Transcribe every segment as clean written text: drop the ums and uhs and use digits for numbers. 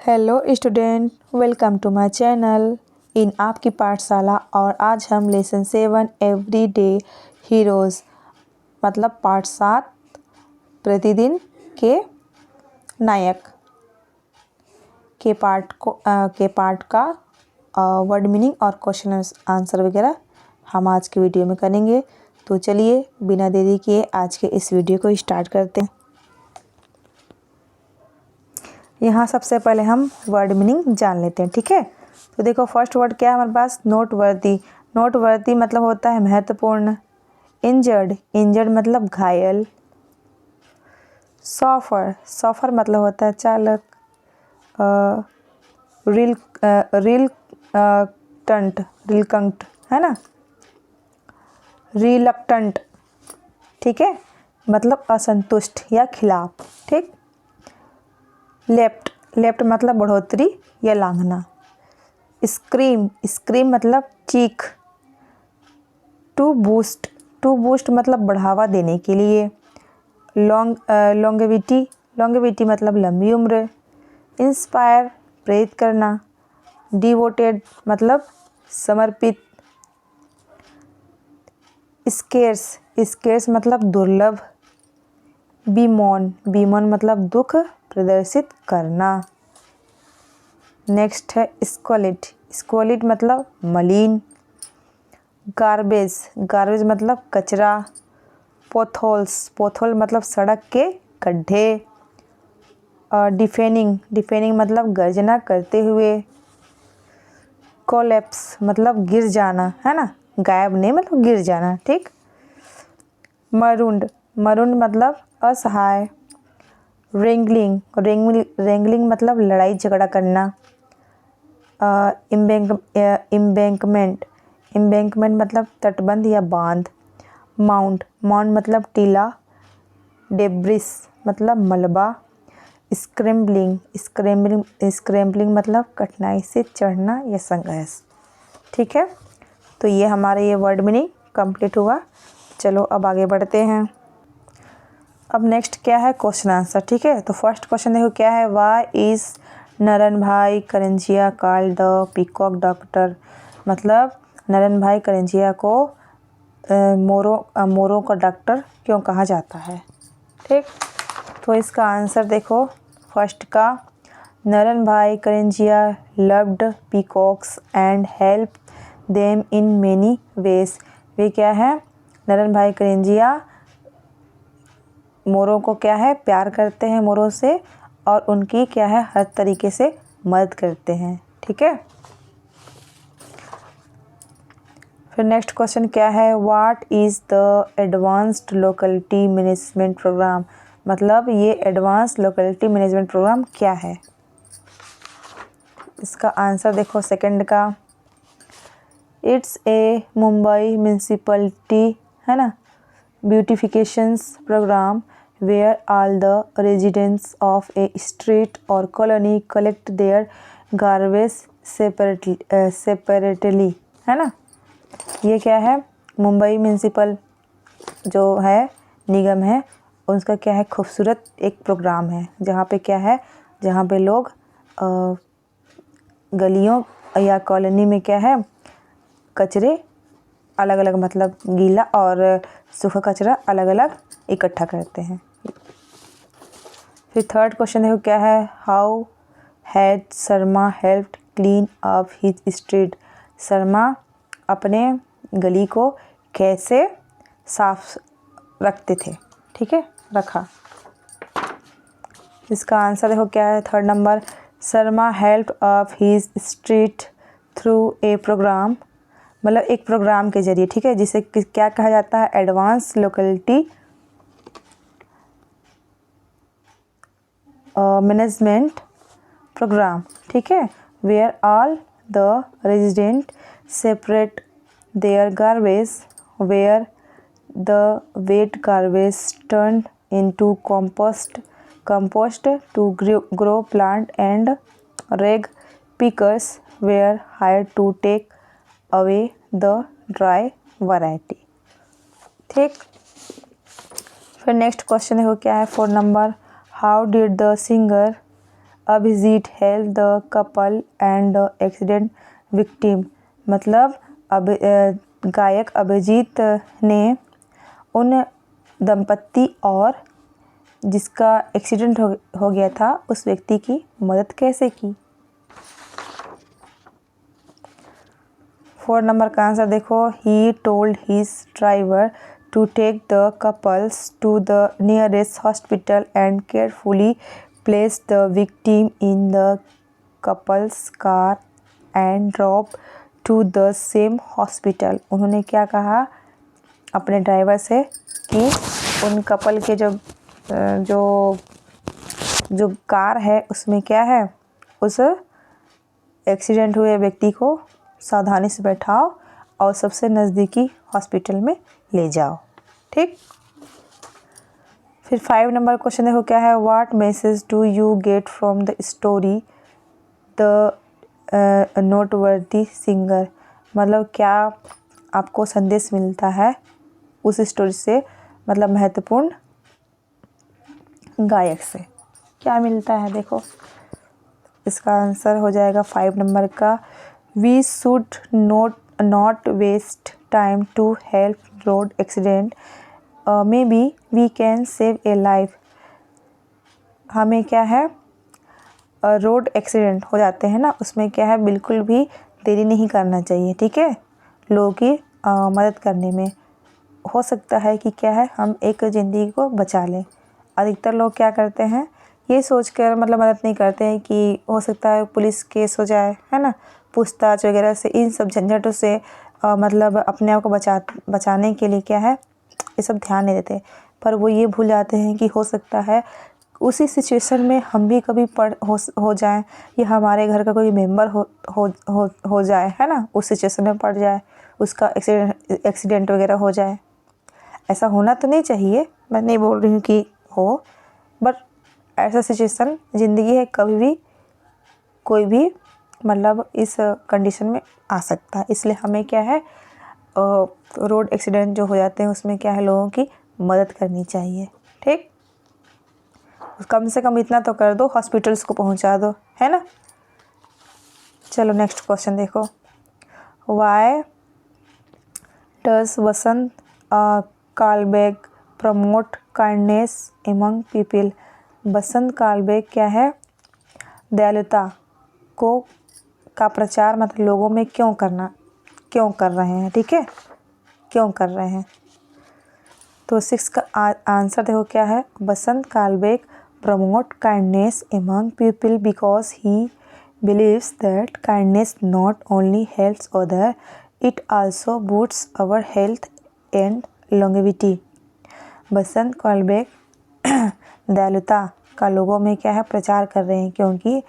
Hello student, welcome to my channel in आपकी पाठशाला। और आज हम लेसन 7 एवरीडे हीरोज़ मतलब पाठ 7 प्रतिदिन के नायक के पाठ का वर्ड मीनिंग और क्वेश्चन आंसर वगैरह हम आज के वीडियो में करेंगे। तो चलिए बिना देरी किए आज के इस वीडियो को स्टार्ट करते हैं। यहाँ सबसे पहले हम वर्ड मीनिंग जान लेते हैं, ठीक है। तो देखो फर्स्ट वर्ड क्या है हमारे पास, नोट वर्दी। नोट वर्दी मतलब होता है महत्वपूर्ण। इंजर्ड, इंजर्ड मतलब घायल। सॉफर, सॉफर मतलब होता है चालक। रिलकंट है ना, रिलक्टेंट, ठीक है, मतलब असंतुष्ट या खिलाफ, ठीक। लेफ्ट, लेफ्ट मतलब बढ़ोतरी या लांघना। स्क्रीम, स्क्रीम मतलब चीख। टू बूस्ट, टू बूस्ट मतलब बढ़ावा देने के लिए। लॉन्गेविटी, लॉन्गेविटी मतलब लंबी उम्र। इंस्पायर, प्रेरित करना। डिवोटेड मतलब समर्पित। स्केर्स, स्केर्स मतलब दुर्लभ। बीमोन, बीमोन मतलब दुख प्रदर्शित करना। नेक्स्ट है स्क्वलिड, स्क्वलिड मतलब मलिन। गार्बेज, गार्बेज मतलब कचरा। पोथोल्स, पोथोल मतलब सड़क के गड्ढे। डिफेनिंग, डिफेनिंग मतलब गर्जना करते हुए। कोलैप्स मतलब गिर जाना, है ना, गायब नहीं मतलब गिर जाना, ठीक। मरूंड, मरूंड मतलब असहाय। रेंगलिंग, रेंगलिंग मतलब लड़ाई झगड़ा करना। इम्बैंकमेंट, इम्बैंकमेंट मतलब तटबंध या बांध। माउंट, माउंट मतलब टीला। डेब्रिस मतलब मलबा। स्क्रैम्बलिंग, स्क्रैम्बलिंग मतलब कठिनाई से चढ़ना या संघर्ष, ठीक है। तो ये हमारा ये वर्ड मीनिंग कंप्लीट हुआ। चलो अब आगे बढ़ते हैं। अब नेक्स्ट क्या है, क्वेश्चन आंसर, ठीक है। तो फर्स्ट क्वेश्चन देखो क्या है, वाई इज नरन भाई Karanjia called the peacock doctor. मतलब नरन भाई करंजिया को मोरों का डॉक्टर क्यों कहा जाता है, ठीक। तो इसका आंसर देखो फर्स्ट का, नरन भाई Karanjia loved peacocks and help them in many ways. वे क्या है, नरन भाई करंजिया मोरों को क्या है प्यार करते हैं, मोरों से, और उनकी क्या है हर तरीके से मदद करते हैं, ठीक है। फिर नेक्स्ट क्वेश्चन क्या है, what is the advanced locality management program. मतलब ये एडवांस लोकेलिटी मैनेजमेंट प्रोग्राम क्या है। इसका आंसर देखो सेकंड का, इट्स ए मुंबई म्यूनसिपलिटी, है ना, ब्यूटिफिकेशंस programme where all the residents of a street or colony collect their garbage separately, है ना। ये क्या है, मुंबई म्यूनसिपल जो है निगम है उसका क्या है खूबसूरत एक प्रोग्राम है, जहाँ पे क्या है, जहाँ पे लोग गलियों या कॉलोनी में क्या है कचरे अलग अलग मतलब गीला और सूखा कचरा अलग अलग इकट्ठा करते हैं। फिर थर्ड क्वेश्चन देखो क्या है, how had Sharma helped clean up his street. Sharma अपने गली को कैसे साफ रखते थे, ठीक है, रखा। इसका आंसर देखो क्या है third number, Sharma helped up his street through a program. मतलब एक प्रोग्राम के जरिए, ठीक है, जिसे क्या कहा जाता है, एडवांस लोकेलिटी मैनेजमेंट प्रोग्राम, ठीक है, where all the resident separate their garbage, where the wet garbage turn into compost to grow plant, and rag pickers were hired to take away the dry variety, ठीक। फिर next question देखो क्या है 4 number, how did the singer Abhijeet help the couple and the accident victim, मतलब गायक अभिजीत ने उन दंपत्ति और जिसका एक्सीडेंट हो गया था उस व्यक्ति की मदद कैसे की। 4 नंबर का आंसर देखो, he told his driver to take the couples to the nearest hospital and carefully place the victim in the couple's car and drop to the same hospital. उन्होंने क्या कहा अपने ड्राइवर से कि उन कपल के जो कार है उसमें क्या है, उस एक्सीडेंट हुए व्यक्ति को सावधानी से बैठाओ और सबसे नज़दीकी हॉस्पिटल में ले जाओ। ठीक, फिर 5 नंबर क्वेश्चन देखो क्या है, what message do you get from the story the noteworthy singer, मतलब क्या आपको संदेश मिलता है उस स्टोरी से, मतलब महत्वपूर्ण गायक से क्या मिलता है। देखो इसका आंसर हो जाएगा 5 नंबर का, we should not waste time to help road accident, may be we can save a life. हमें क्या है, रोड एक्सीडेंट हो जाते हैं ना, उसमें क्या है बिल्कुल भी देरी नहीं करना चाहिए। ठीक है, लोगों की मदद करने में हो सकता है कि क्या है हम एक ज़िंदगी को बचा लें। अधिकतर लोग क्या करते हैं, ये सोचकर मतलब मदद नहीं करते हैं कि हो सकता है पुलिस केस हो जाए, है ना, पूछताछ वगैरह से, इन सब झंझटों से मतलब अपने आप को बचाने के लिए क्या है ये सब ध्यान नहीं देते। पर वो ये भूल जाते हैं कि हो सकता है उसी सिचुएशन में हम भी कभी हो जाए, या हमारे घर का कोई मेंबर हो जाए, है ना, उस सिचुएशन में पड़ जाए, उसका एक्सीडेंट वगैरह हो जाए। ऐसा होना तो नहीं चाहिए, मैं नहीं बोल रही हूँ कि हो, बट ऐसा सिचुएशन ज़िंदगी है, कभी भी कोई भी मतलब इस कंडीशन में आ सकता है। इसलिए हमें क्या है रोड एक्सीडेंट जो हो जाते हैं उसमें क्या है लोगों की मदद करनी चाहिए। ठीक, कम से कम इतना तो कर दो, हॉस्पिटल्स को पहुंचा दो, है ना। चलो नेक्स्ट क्वेश्चन देखो, why does Vasant Kalbag promote kindness among people, Vasant Kalbag क्या है दयालुता का प्रचार मतलब लोगों में क्यों कर रहे हैं। ठीक है, क्यों कर रहे हैं। तो 6 का आंसर देखो क्या है, Vasant Kalbag promote kindness among people because he believes that kindness not only helps others, it also boosts our health and longevity। वसंत कालबेग दयालुता का लोगों में क्या है प्रचार कर रहे हैं, क्योंकि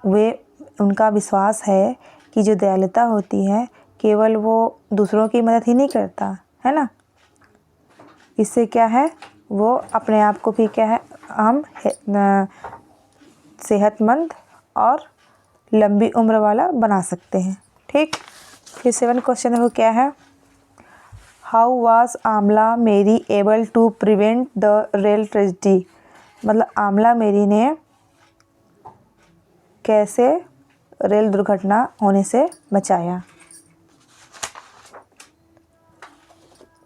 वे उनका विश्वास है कि जो दयालुता होती है केवल वो दूसरों की मदद ही नहीं करता, है ना, इससे क्या है वो अपने आप को भी क्या है हम सेहतमंद और लंबी उम्र वाला बना सकते हैं। ठीक, फिर 7 क्वेश्चन देखो क्या है, how was Amla Mary able to prevent the rail tragedy, मतलब आमला मेरी ने कैसे रेल दुर्घटना होने से बचाया।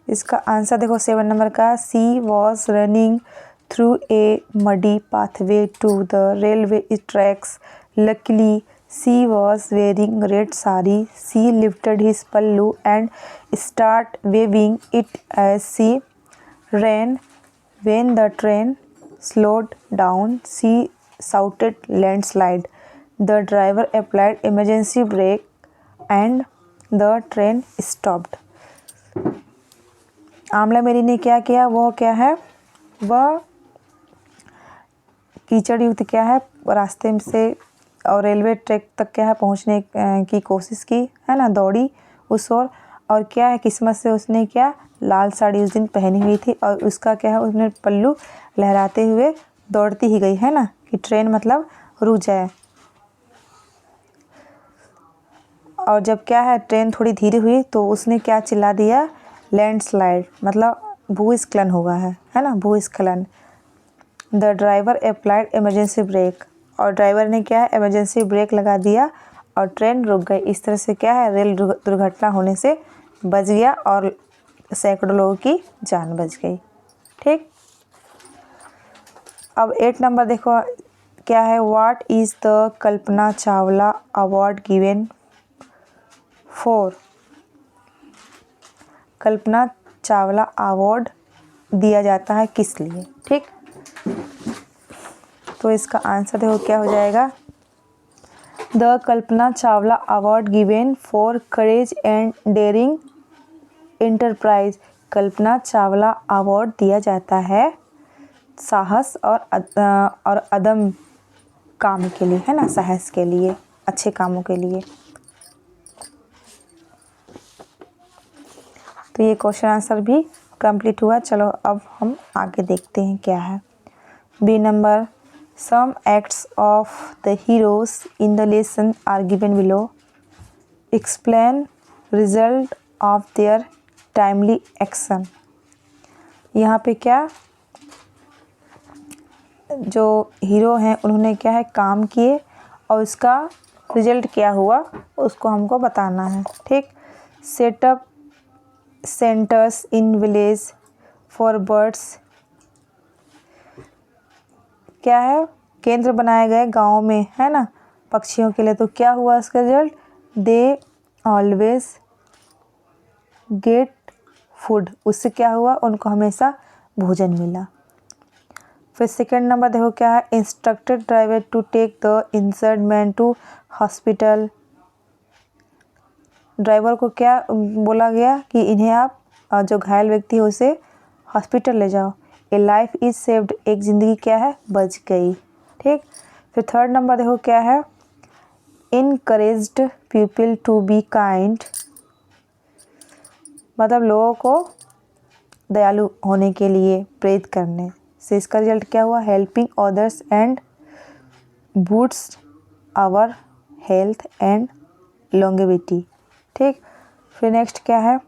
इसका आंसर देखो 7 नंबर का, she was running through a muddy pathway to the railway tracks, luckily she was wearing red sari, she lifted his pallu and start waving it as she ran. When the train slowed down, she shouted landslide. The driver applied emergency brake and the train stopped। Amla मेरी ने क्या किया, वो क्या है वह कीचड़ युक्त क्या है रास्ते से और रेलवे ट्रैक तक क्या है पहुंचने की कोशिश की, है ना, दौड़ी उस और क्या है किस्मत से उसने क्या लाल साड़ी उस दिन पहनी हुई थी और उसका क्या है उसने पल्लू लहराते हुए दौड़ती ही गई, है ना, कि ट्रेन मतलब रुक जाए। और जब क्या है ट्रेन थोड़ी धीरे हुई तो उसने क्या चिल्ला दिया, लैंडस्लाइड, मतलब भूस्खलन हुआ है ना, भूस्खलन। The driver applied emergency brake, और ड्राइवर ने क्या है इमरजेंसी ब्रेक लगा दिया और ट्रेन रुक गई। इस तरह से क्या है रेल दुर्घटना होने से बच गया और सैकड़ों लोगों की जान बच गई। ठीक, अब 8 नंबर देखो क्या है, what is the Kalpana Chawla award given for. Kalpana Chawla award दिया जाता है किस लिए। ठीक, तो इसका आंसर देखो क्या हो जाएगा, the Kalpana Chawla award given for courage and daring enterprise. Kalpana Chawla award दिया जाता है साहस और अदम काम के लिए, है ना, साहस के लिए, अच्छे कामों के लिए। तो ये क्वेश्चन आंसर भी कंप्लीट हुआ। चलो अब हम आगे देखते हैं क्या है। B number, some acts of the heroes in the lesson are given below, explain result of their timely action. यहाँ पे क्या जो हीरो हैं उन्होंने क्या है काम किए और उसका रिजल्ट क्या हुआ उसको हमको बताना है। ठीक, setup centres in village for birds, क्या है केंद्र बनाए गए गाँव में, है ना, पक्षियों के लिए। तो क्या हुआ इसका result, they always get food, उससे क्या हुआ उनको हमेशा भोजन मिला। फिर सेकंड नंबर देखो क्या है, instructed driver to take the injured man to hospital. Driver को क्या बोला गया कि इन्हें आप जो घायल व्यक्ति है उसे हॉस्पिटल ले जाओ। ए लाइफ इज सेव्ड, एक ज़िंदगी क्या है बच गई। ठीक, फिर थर्ड नंबर देखो क्या है, encouraged people to be kind, मतलब लोगों को दयालु होने के लिए प्रेरित करने से इसका रिजल्ट क्या हुआ, helping others and boosts our health and longevity. ठीक, फिर नेक्स्ट क्या है,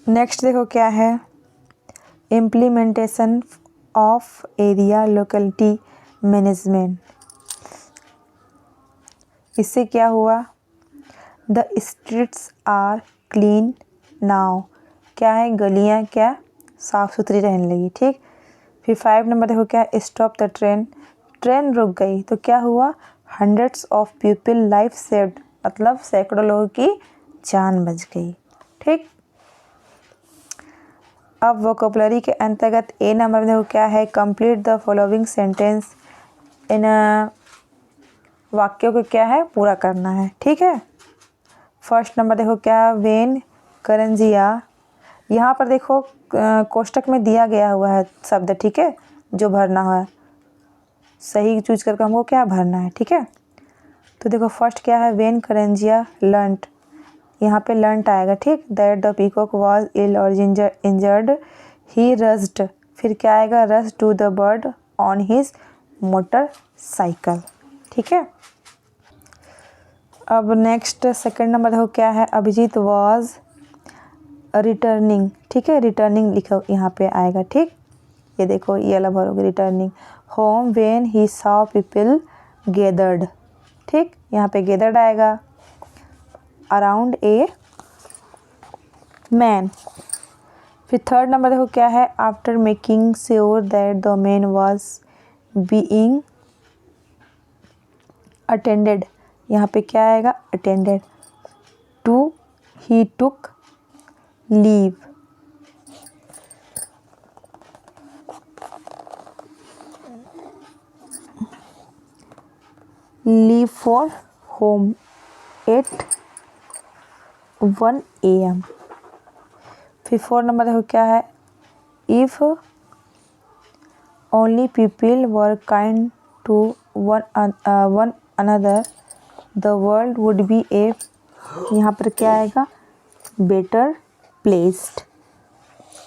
नेक्स्ट देखो क्या है, implementation of area locality management. इससे क्या हुआ, the streets are clean now, क्या है गलियां क्या साफ़ सुथरी रहने लगी। ठीक, फिर 5 नंबर देखो क्या, स्टॉप द ट्रेन, ट्रेन रुक गई तो क्या हुआ, hundreds of people life saved, मतलब सैकड़ों लोगों की जान बच गई। ठीक, अब वोकैबुलरी के अंतर्गत ए नंबर देखो क्या है, कंप्लीट द फॉलोइंग सेंटेंस, इन वाक्यों को क्या है पूरा करना है। ठीक है, फर्स्ट नंबर देखो क्या, वेन करंजिया, यहाँ पर देखो कोष्टक में दिया गया हुआ है शब्द, ठीक है, जो भरना है सही चूज करके हमको क्या भरना है। ठीक है, तो देखो फर्स्ट क्या है, वेन करंजिया लर्नड, यहाँ पे लर्नड आएगा। ठीक, that the peacock was ill or injured he rushed, फिर क्या आएगा, rush to the bird on his motorcycle. ठीक है, अब नेक्स्ट सेकंड नंबर देखो क्या है, अभिजीत वाज रिटर्निंग। ठीक है, रिटर्निंग लिखो यहाँ पे आएगा। ठीक, ये देखो ये अलग भरोगे, returning home when he saw people gathered. ठीक, यहाँ पे गैदर्ड आएगा, अराउंड ए मैन। फिर थर्ड नंबर देखो क्या है, after making sure that the man was being attended, यहाँ पे क्या आएगा, attended to, he took leave. Leave for home at 1 AM। फिर 4 नंबर देखो क्या है, if only people were kind to one another the world would be a, यहाँ पर क्या आएगा, बेटर प्लेस्ड,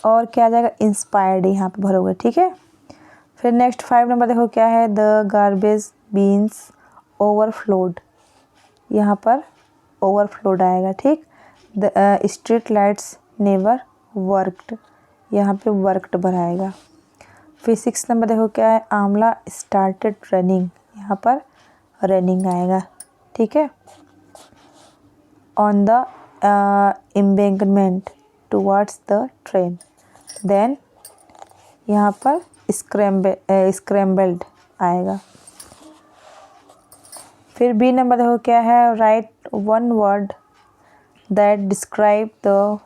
और क्या आ जाएगा, इंस्पायर्ड, यहाँ पे भरोगे। ठीक है, फिर नेक्स्ट 5 नंबर देखो क्या है, द गार्बेज बीन्स ओवरफ्लोड, यहाँ पर ओवरफ्लोड आएगा। ठीक, the street lights never worked, यहाँ पे वर्कड भराएगा। फिर 6 नंबर देखो क्या है, आमला स्टार्टेड रनिंग, यहाँ पर रनिंग आएगा, ठीक है। On the embankment towards the train, then यहाँ पर स्क्रैम्बल्ड आएगा। फिर बी नंबर देखो क्या है, right one word that describe the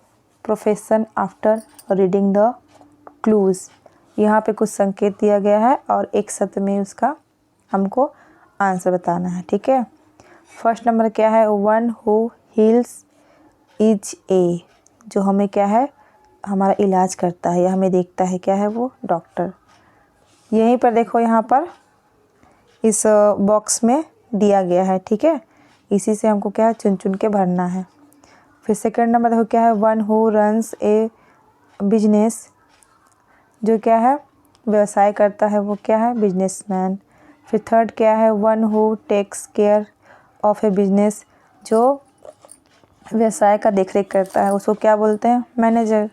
profession after reading the clues. यहाँ पे कुछ संकेत दिया गया है और एक शब्द में उसका हमको आंसर बताना है, ठीक है। फर्स्ट नंबर क्या है, one who heels is a, जो हमें क्या है, हमारा इलाज करता है या हमें देखता है, क्या है वो, डॉक्टर। यहीं पर देखो, यहाँ पर इस बॉक्स में दिया गया है, ठीक है। इसी से हमको क्या है, चुन चुन के भरना है। फिर सेकंड नंबर देखो क्या है, one who runs A business, जो क्या है, व्यवसाय करता है, वो क्या है, बिजनेसमैन। फिर थर्ड क्या है, one who takes care of a business, जो व्यवसाय का देखरेख करता है, उसको क्या बोलते हैं, मैनेजर।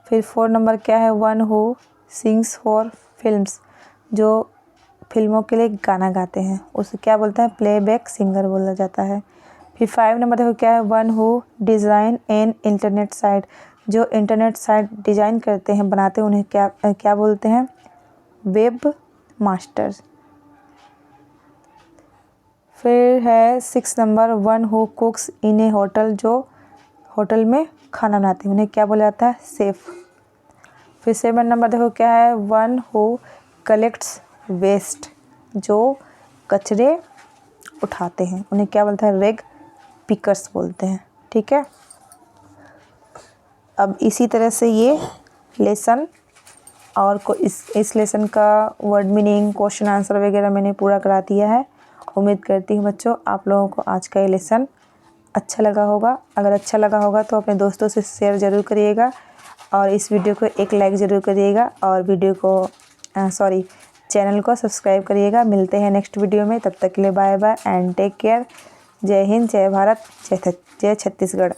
फिर 4 नंबर क्या है, one who sings for films, जो फिल्मों के लिए गाना गाते हैं, उसे क्या बोलता है, प्लेबैक सिंगर बोला जाता है। फिर 5 नंबर देखो क्या है, one who design an internet site, जो इंटरनेट साइट डिज़ाइन करते हैं, बनाते हैं, उन्हें क्या बोलते हैं, वेब मास्टर। फिर है 6 number, one who कुक्स in A hotel, जो होटल में खाना बनाते हैं, उन्हें क्या बोला जाता है, सेफ। फिर 7 नंबर देखो क्या है, वन हु कलेक्ट्स वेस्ट, जो कचरे उठाते हैं, उन्हें क्या बोलते हैं, रेग पिकर्स बोलते हैं, ठीक है। अब इसी तरह से ये लेसन और इस लेसन का वर्ड मीनिंग, क्वेश्चन आंसर वगैरह मैंने पूरा करा दिया है। उम्मीद करती हूँ बच्चों आप लोगों को आज का ये लेसन अच्छा लगा होगा। अगर अच्छा लगा होगा तो अपने दोस्तों से शेयर ज़रूर करिएगा और इस वीडियो को एक लाइक ज़रूर करिएगा और वीडियो को चैनल को सब्सक्राइब करिएगा। मिलते हैं नेक्स्ट वीडियो में, तब तक के लिए bye bye and take care. Jai Hind, जय भारत, जय छत्तीसगढ़।